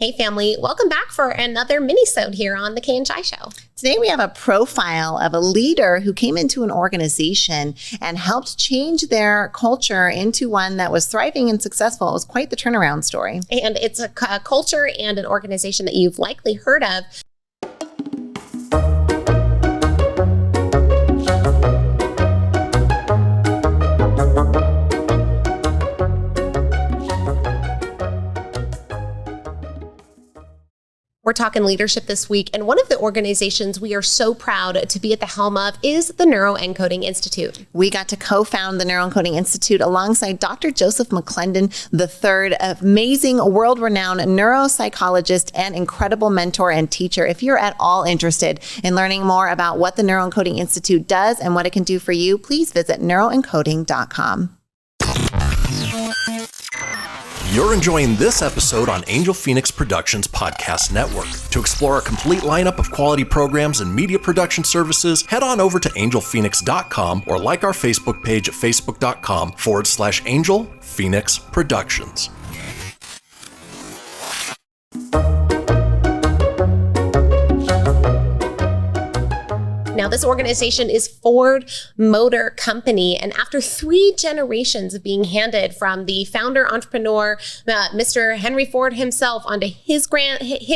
Hey family, welcome back for another minisode here on the K&Chi Show. Today we have a profile of a leader who came into an organization and helped change their culture into one that was thriving and successful. It was quite the turnaround story. And it's a culture and an organization that you've likely heard of. We're talking leadership this week, and one of the organizations we are so proud to be at the helm of is the Neuroencoding Institute. We got to co-found the Neuroencoding Institute alongside Dr. Joseph McClendon III, amazing world-renowned neuropsychologist and incredible mentor and teacher. If you're at all interested in learning more about what the Neuroencoding Institute does and what it can do for you, please visit neuroencoding.com. You're enjoying this episode on Angel Phoenix Productions Podcast Network. To explore a complete lineup of quality programs and media production services, head on over to angelphoenix.com or like our Facebook page at facebook.com/Angel Phoenix Productions. Now, this organization is Ford Motor Company, and after 3 generations of being handed from the founder entrepreneur, Mr. Henry Ford himself, onto his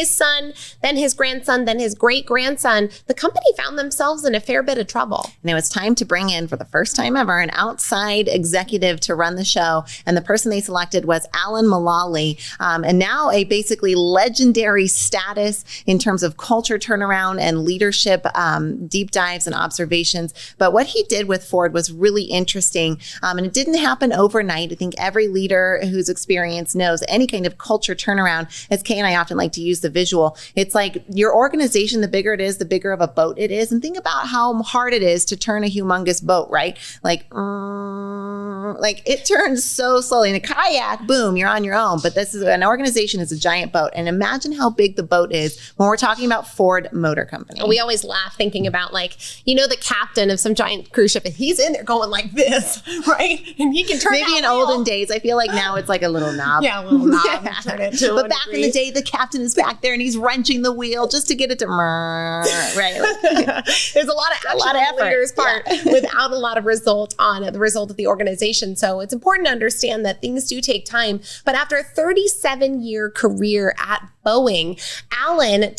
son, then his grandson, then his great-grandson, the company found themselves in a fair bit of trouble. And it was time to bring in, for the first time ever, an outside executive to run the show, and the person they selected was Alan Mullaly, and now a basically legendary status in terms of culture turnaround and leadership deep dives and observations. But what he did with Ford was really interesting. And it didn't happen overnight. I think every leader who's experienced knows any kind of culture turnaround, as Kay and I often like to use the visual, it's like your organization, the bigger it is, the bigger of a boat it is. And think about how hard it is to turn a humongous boat, right? Like it turns so slowly. In a kayak, boom, you're on your own. But this is an organization is a giant boat. And imagine how big the boat is when we're talking about Ford Motor Company. We always laugh thinking about, the captain of some giant cruise ship, and he's in there going like this, right? And he can turn maybe in olden days. I feel like now it's like a little knob. Yeah, a little knob. Turn it to but back in the day, the captain is back there and he's wrenching the wheel just to get it to right. There's a lot of action on the leader's part without a lot of result on the result of the organization. So it's important to understand that things do take time. But after a 37-year career at Boeing, Alan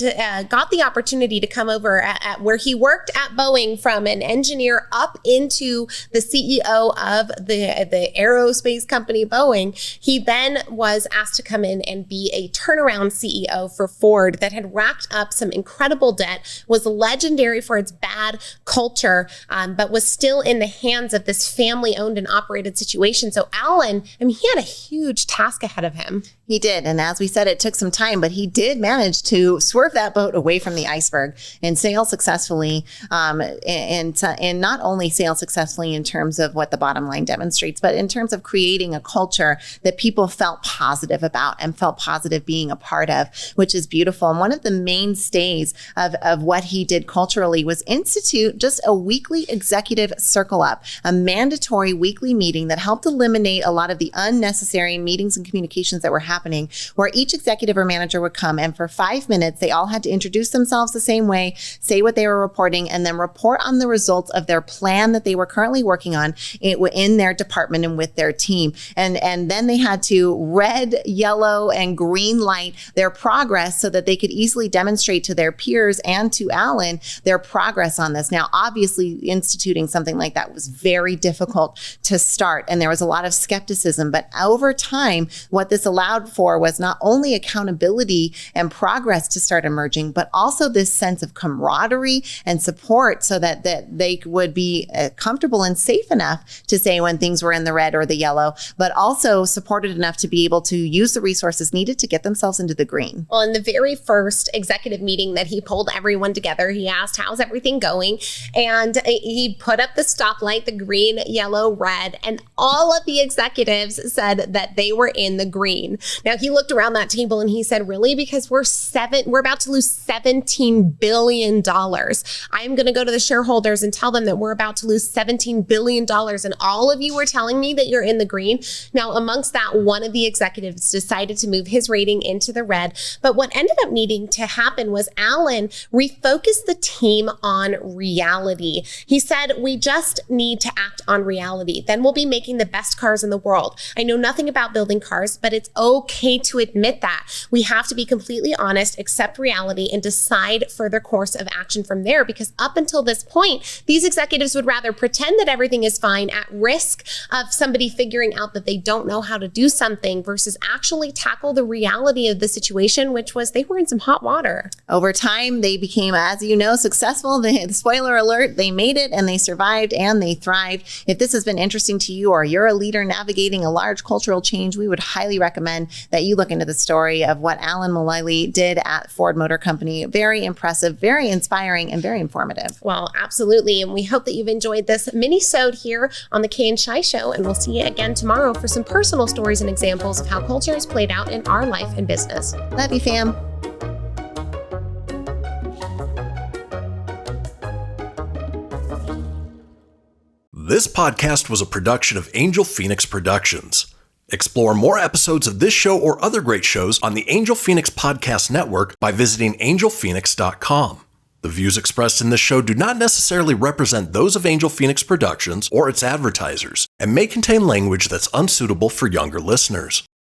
got the opportunity to come over at where he worked at Boeing from an engineer up into the CEO of the aerospace company Boeing. He then was asked to come in and be a turnaround CEO for Ford that had racked up some incredible debt, was legendary for its bad culture, but was still in the hands of this family-owned and operated situation. So Alan, he had a huge task ahead of him. He did. And as we said, it took some time, but he did manage to swerve that boat away from the iceberg and sail successfully. And not only sail successfully in terms of what the bottom line demonstrates, but in terms of creating a culture that people felt positive about and felt positive being a part of, which is beautiful. And one of the mainstays of what he did culturally was institute just a weekly executive circle up, a mandatory weekly meeting that helped eliminate a lot of the unnecessary meetings and communications that were happening, where each executive or manager would come and for 5 minutes, they all had to introduce themselves the same way, say what they were reporting, and then report on the results of their plan that they were currently working on in their department and with their team. And then they had to red, yellow, and green light their progress so that they could easily demonstrate to their peers and to Alan their progress on this. Now, obviously, instituting something like that was very difficult to start, and there was a lot of skepticism. But over time, what this allowed for was not only accountability and progress to start emerging, but also this sense of camaraderie and support so that they would be comfortable and safe enough to say when things were in the red or the yellow, but also supported enough to be able to use the resources needed to get themselves into the green. Well, in the very first executive meeting that he pulled everyone together, he asked, how's everything going? And he put up the stoplight, the green, yellow, red, and all of the executives said that they were in the green. Now, he looked around that table and he said, really? Because we're we're about to lose $17 billion. I'm going to go to the shareholders and tell them that we're about to lose $17 billion. And all of you were telling me that you're in the green. Now, amongst that, one of the executives decided to move his rating into the red. But what ended up needing to happen was Alan refocused the team on reality. He said, we just need to act on reality. Then we'll be making the best cars in the world. I know nothing about building cars, but it's okay to admit that. We have to be completely honest, accept reality, and decide further course of action from there. Because up until this point, these executives would rather pretend that everything is fine at risk of somebody figuring out that they don't know how to do something versus actually tackle the reality of the situation, which was they were in some hot water. Over time, they became, as you know, successful. The spoiler alert, they made it and they survived and they thrived. If this has been interesting to you or you're a leader navigating a large cultural change, we would highly recommend that you look into the story of what Alan Mullaly did at Ford Motor Company. Very impressive, very inspiring, and very informative. Well, absolutely. And we hope that you've enjoyed this mini-sode here on the Kay and Shai Show. And we'll see you again tomorrow for some personal stories and examples of how culture has played out in our life and business. Love you, fam. This podcast was a production of Angel Phoenix Productions. Explore more episodes of this show or other great shows on the Angel Phoenix Podcast Network by visiting angelphoenix.com. The views expressed in this show do not necessarily represent those of Angel Phoenix Productions or its advertisers and may contain language that's unsuitable for younger listeners.